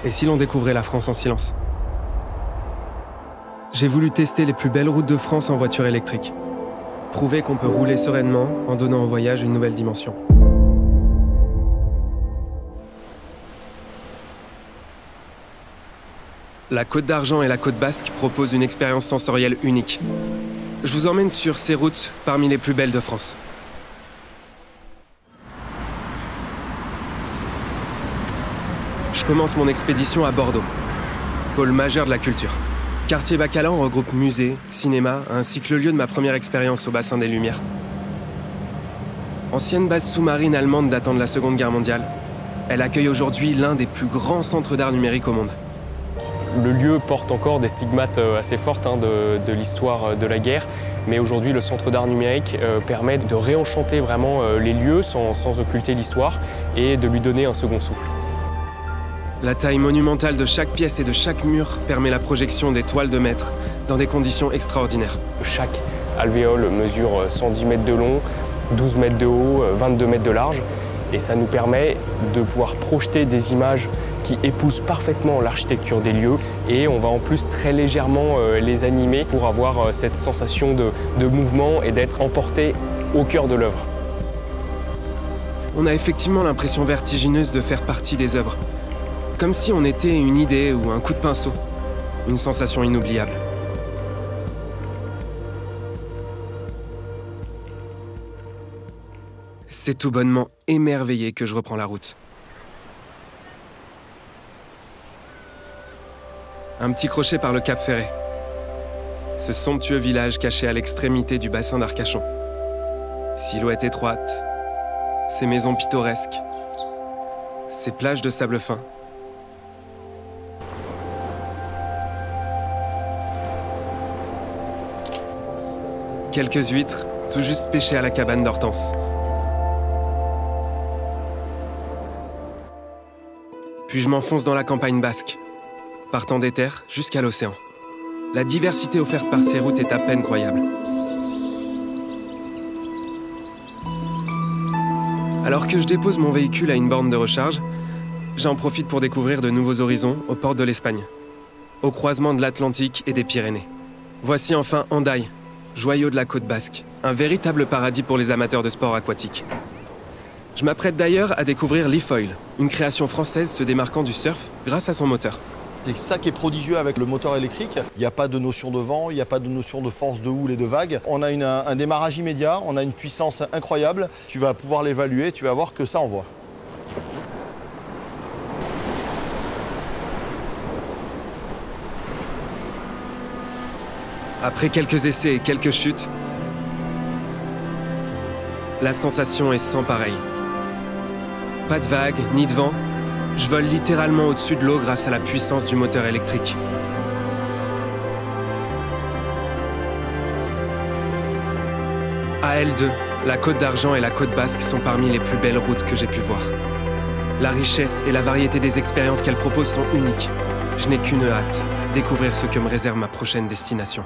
Et si l'on découvrait la France en silence? J'ai voulu tester les plus belles routes de France en voiture électrique. Prouver qu'on peut rouler sereinement en donnant au voyage une nouvelle dimension. La Côte d'Argent et la Côte Basque proposent une expérience sensorielle unique. Je vous emmène sur ces routes parmi les plus belles de France. Je commence mon expédition à Bordeaux, pôle majeur de la culture. Quartier Bacalan regroupe musée, cinéma, ainsi que le lieu de ma première expérience au bassin des Lumières. Ancienne base sous-marine allemande datant de la Seconde Guerre mondiale, elle accueille aujourd'hui l'un des plus grands centres d'art numérique au monde. Le lieu porte encore des stigmates assez fortes de l'histoire de la guerre, mais aujourd'hui le centre d'art numérique permet de réenchanter vraiment les lieux sans occulter l'histoire et de lui donner un second souffle. La taille monumentale de chaque pièce et de chaque mur permet la projection des toiles de maître dans des conditions extraordinaires. Chaque alvéole mesure 110 mètres de long, 12 mètres de haut, 22 mètres de large. Et ça nous permet de pouvoir projeter des images qui épousent parfaitement l'architecture des lieux. Et on va en plus très légèrement les animer pour avoir cette sensation de mouvement et d'être emporté au cœur de l'œuvre. On a effectivement l'impression vertigineuse de faire partie des œuvres. Comme si on était une idée ou un coup de pinceau. Une sensation inoubliable. C'est tout bonnement émerveillé que je reprends la route. Un petit crochet par le Cap Ferret. Ce somptueux village caché à l'extrémité du bassin d'Arcachon. Silhouette étroite, ses maisons pittoresques, ses plages de sable fin. Quelques huîtres, tout juste pêchées à la cabane d'Hortense. Puis je m'enfonce dans la campagne basque, partant des terres jusqu'à l'océan. La diversité offerte par ces routes est à peine croyable. Alors que je dépose mon véhicule à une borne de recharge, j'en profite pour découvrir de nouveaux horizons aux portes de l'Espagne, au croisement de l'Atlantique et des Pyrénées. Voici enfin Hendaye, joyau de la côte basque, un véritable paradis pour les amateurs de sport aquatique. Je m'apprête d'ailleurs à découvrir l'e-foil, une création française se démarquant du surf grâce à son moteur. C'est ça qui est prodigieux avec le moteur électrique. Il n'y a pas de notion de vent, il n'y a pas de notion de force de houle et de vague. On a un démarrage immédiat, on a une puissance incroyable. Tu vas pouvoir l'évaluer, tu vas voir que ça envoie. Après quelques essais et quelques chutes, la sensation est sans pareille. Pas de vagues, ni de vent, je vole littéralement au-dessus de l'eau grâce à la puissance du moteur électrique. À L2, la Côte d'Argent et la Côte Basque sont parmi les plus belles routes que j'ai pu voir. La richesse et la variété des expériences qu'elles proposent sont uniques. Je n'ai qu'une hâte, découvrir ce que me réserve ma prochaine destination.